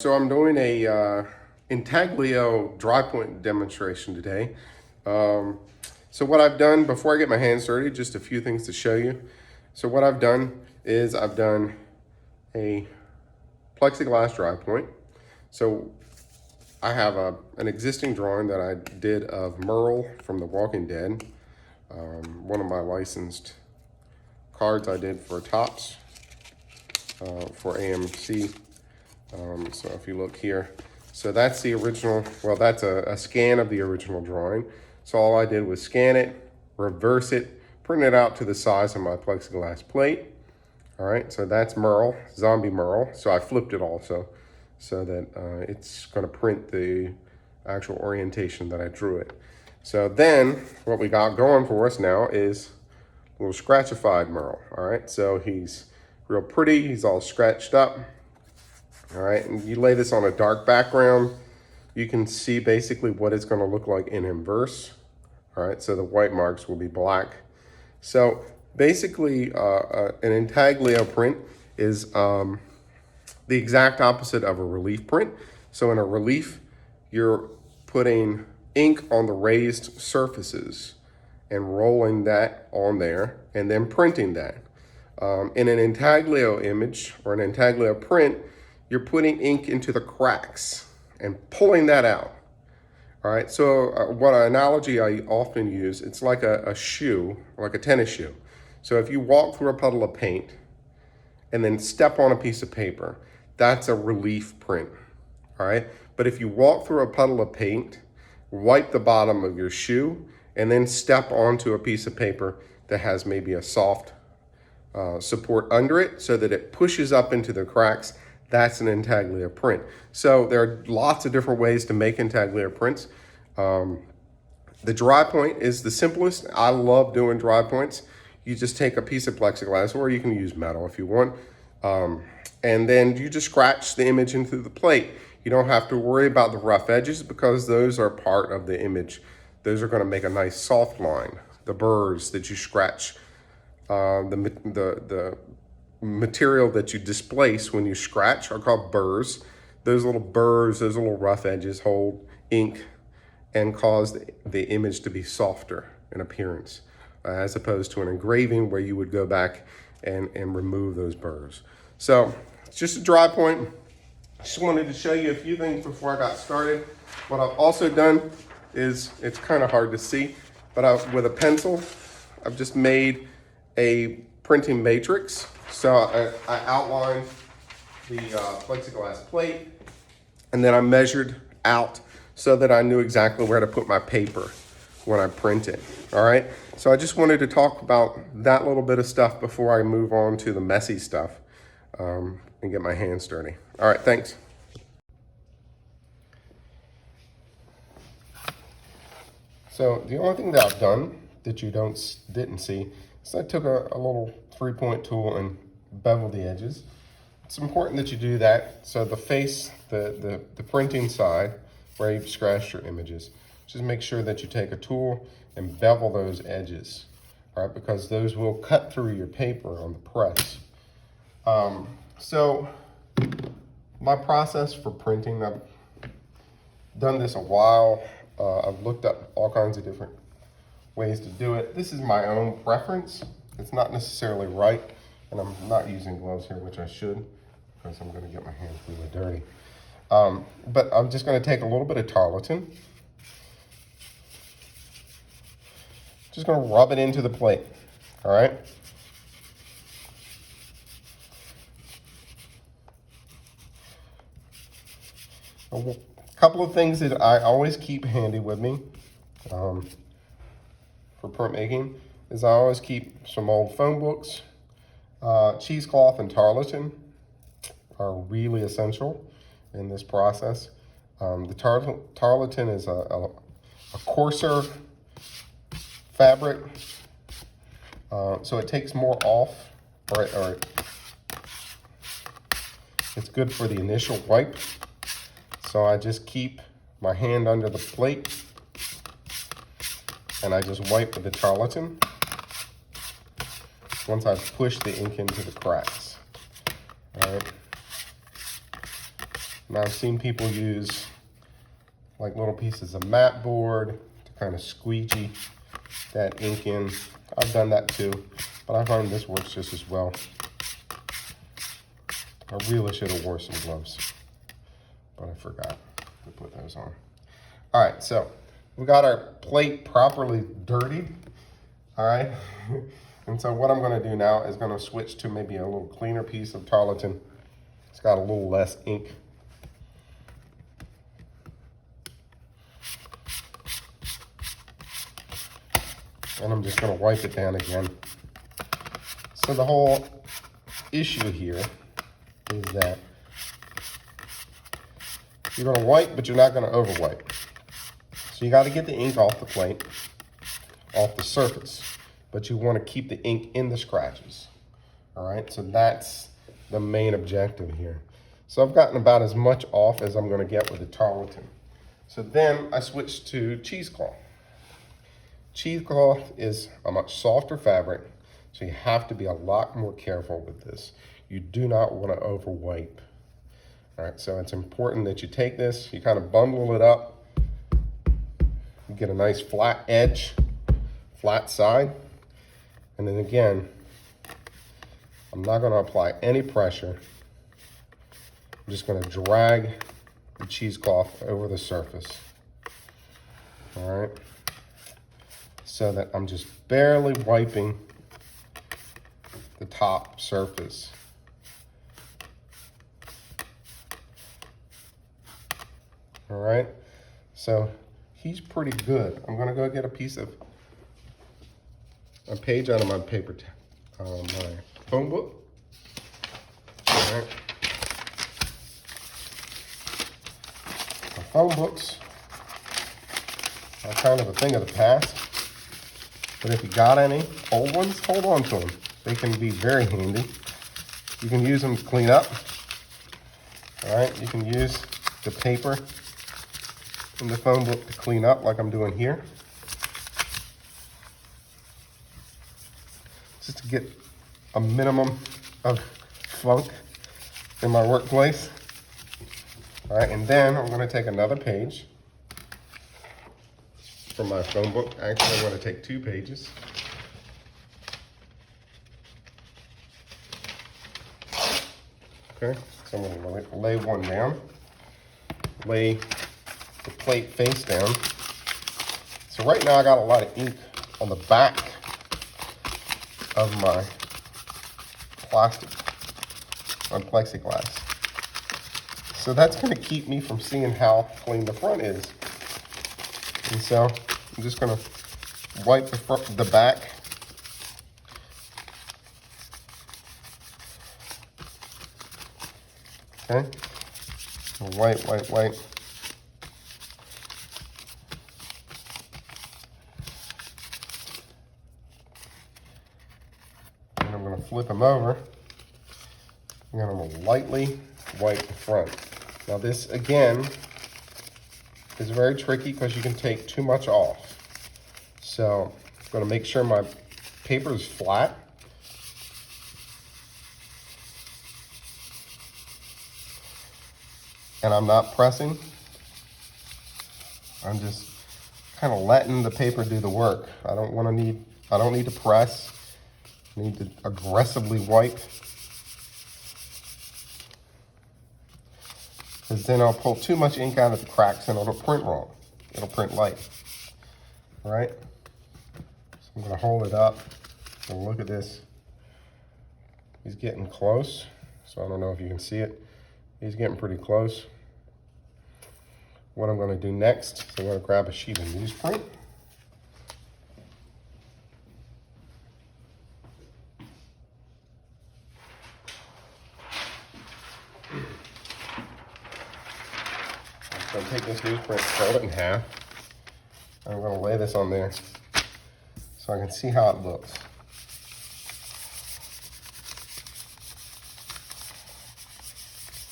So I'm doing a intaglio dry point demonstration today. So what I've done before I get my hands dirty, just a few things to show you. So what I've done is I've done a plexiglass dry point. So I have an existing drawing that I did of Merle from The Walking Dead. One of my licensed cards I did for Topps for AMC. So if you look here, so that's the original, well, that's a scan of the original drawing. So all I did was scan it, reverse it, print it out to the size of my plexiglass plate. All right, so that's Merle, zombie Merle. So I flipped it also so that it's gonna print the actual orientation that I drew it. So then what we got going for us now is a little scratchified Merle. All right, so he's real pretty, he's all scratched up. All right, and you lay this on a dark background, you can see basically what it's going to look like in inverse. All right, so the white marks will be black. So basically, an intaglio print is the exact opposite of a relief print. So in a relief, you're putting ink on the raised surfaces and rolling that on there and then printing that. In an intaglio image or an intaglio print, you're putting ink into the cracks and pulling that out. All right, so what analogy I often use, it's like a shoe, like a tennis shoe. So if you walk through a puddle of paint and then step on a piece of paper, that's a relief print, all right? But if you walk through a puddle of paint, wipe the bottom of your shoe, and then step onto a piece of paper that has maybe a soft support under it so that it pushes up into the cracks, that's an intaglio print. So there are lots of different ways to make intaglio prints. The dry point is the simplest. I love doing dry points. You just take a piece of plexiglass, or you can use metal if you want, and then you just scratch the image into the plate. You don't have to worry about the rough edges because those are part of the image. Those are going to make a nice soft line. The burrs that you scratch, the material that you displace when you scratch are called burrs. Those little burrs, those little rough edges hold ink and cause the image to be softer in appearance, as opposed to an engraving where you would go back and remove those burrs. So it's just a dry point. Just wanted to show you a few things before I got started. What I've also done is, it's kind of hard to see, but with a pencil, I've just made a printing matrix. So I outlined the plexiglass plate, and then I measured out so that I knew exactly where to put my paper when I print it, all right? So I just wanted to talk about that little bit of stuff before I move on to the messy stuff and get my hands dirty. All right, thanks. So the only thing that I've done that you didn't see is I took a little 3-point tool and bevel the edges. It's important that you do that. So the face, the printing side, where you've scratched your images, just make sure that you take a tool and bevel those edges, all right? Because those will cut through your paper on the press. So my process for printing, I've done this a while. I've looked up all kinds of different ways to do it. This is my own preference. It's not necessarily right, and I'm not using gloves here, which I should, because I'm gonna get my hands really dirty. But I'm just gonna take a little bit of tarlatan. Just gonna rub it into the plate, all right? A couple of things that I always keep handy with me for printmaking is I always keep some old phone books. Cheesecloth and tarlatan are really essential in this process. The tarlatan is a coarser fabric, so it takes more off, or it's good for the initial wipe. So I just keep my hand under the plate and I just wipe with the tarlatan once I've pushed the ink into the cracks. All right. And I've seen people use like little pieces of mat board to kind of squeegee that ink in. I've done that too, but I find this works just as well. I really should have wore some gloves, but I forgot to put those on. All right, so we got our plate properly dirtied. All right, and so what I'm gonna do now is gonna switch to maybe a little cleaner piece of tarlatan. It's got a little less ink. And I'm just gonna wipe it down again. So the whole issue here is that you're gonna wipe, but you're not gonna over wipe. So you gotta get the ink off the plate, off the surface, but you wanna keep the ink in the scratches. All right, so that's the main objective here. So I've gotten about as much off as I'm gonna get with the tarlatan. So then I switched to cheesecloth. Cheesecloth is a much softer fabric, so you have to be a lot more careful with this. You do not want to over wipe. All right, so it's important that you take this, you kind of bundle it up, you get a nice flat edge, flat side, and then again, I'm not going to apply any pressure. I'm just going to drag the cheesecloth over the surface. All right. So that I'm just barely wiping the top surface. All right, so he's pretty good. I'm gonna go get a page out of my my phone book. All right, my phone books are kind of a thing of the past. But if you got any old ones, hold on to them. They can be very handy. You can use them to clean up. All right, you can use the paper in the phone book to clean up like I'm doing here. Just to get a minimum of funk in my workplace. All right, and then I'm gonna take another page from my phone book. Actually, I'm going to take 2 pages. Okay, so I'm going to lay one down, lay the plate face down. So right now I got a lot of ink on the back of my plastic, on plexiglass. So that's going to keep me from seeing how clean the front is. And so I'm just going to wipe the back. Okay. Wipe. And I'm going to flip them over. And then I'm going to lightly wipe the front. Now this, again, is very tricky because you can take too much off. So I'm going to make sure my paper is flat. And I'm not pressing. I'm just kind of letting the paper do the work. I don't need to press. I need to aggressively wipe. Because then I'll pull too much ink out of the cracks and it'll print wrong. It'll print light. All right? So I'm going to hold it up and look at this. He's getting close. So I don't know if you can see it. He's getting pretty close. What I'm going to do next is I'm going to grab a sheet of newsprint. I'm going to take this newsprint, fold it in half. I'm going to lay this on there so I can see how it looks.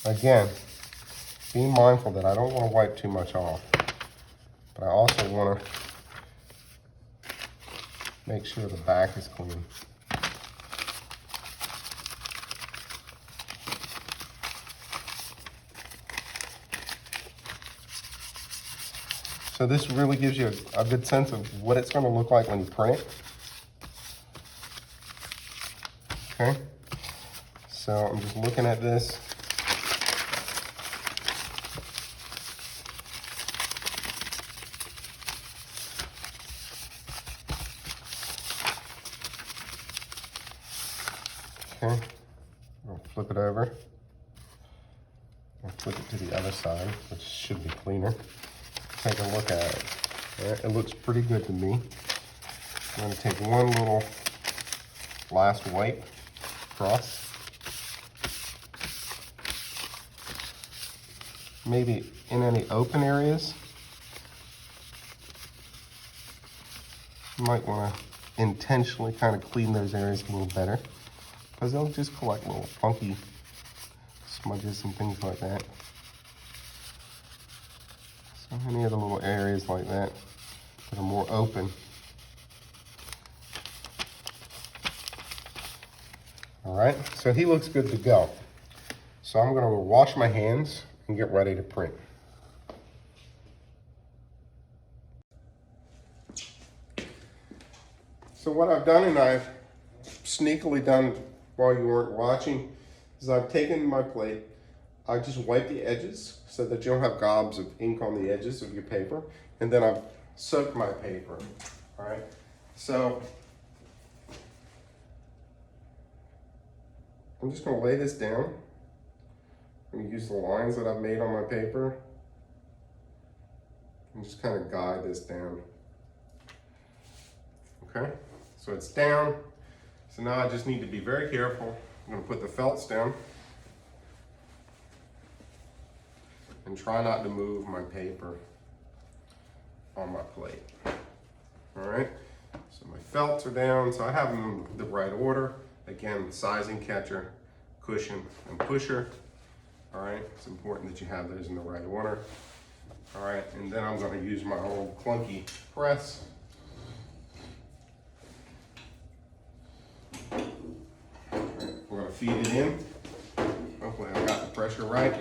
Again, being mindful that I don't want to wipe too much off, but I also want to make sure the back is clean. So this really gives you a good sense of what it's going to look like when you print it. Okay, so I'm just looking at this. Okay, I'll flip it over. I'll flip it to the other side, which should be cleaner. Take a look at it. All right, it looks pretty good to me. I'm going to take one little last wipe across. Maybe in any open areas, you might want to intentionally kind of clean those areas a little better, because they'll just collect little funky smudges and things like that. So any of the little areas like that that are more open. All right, so he looks good to go. So I'm gonna wash my hands and get ready to print. So what I've done, and I've sneakily done while you weren't watching, is I've taken my plate, I just wipe the edges so that you don't have gobs of ink on the edges of your paper, and then I've soaked my paper. All right, so I'm just going to lay this down. I'm going to use the lines that I've made on my paper and just kind of guide this down. Okay, so it's down. So now I just need to be very careful. I'm going to put the felts down and try not to move my paper on my plate. All right, so my felts are down, so I have them in the right order. Again, sizing catcher, cushion, and pusher. All right, it's important that you have those in the right order. All right, and then I'm going to use my old clunky press. All right, we're going to feed it in. Hopefully I got the pressure right.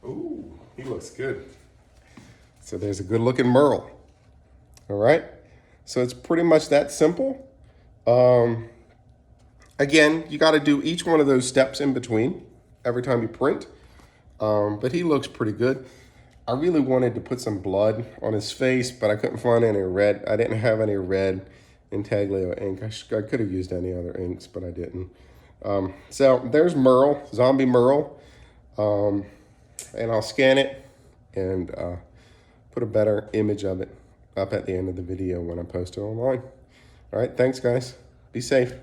Ooh, he looks good. So there's a good looking Merle. All right, so it's pretty much that simple. Again, you got to do each one of those steps in between every time you print, but he looks pretty good. I really wanted to put some blood on his face, but I couldn't find any red. I didn't have any red Intaglio ink. I could have used any other inks, but I didn't. So there's Merle, Zombie Merle, and I'll scan it and put a better image of it up at the end of the video when I post it online. All right, thanks guys. Be safe.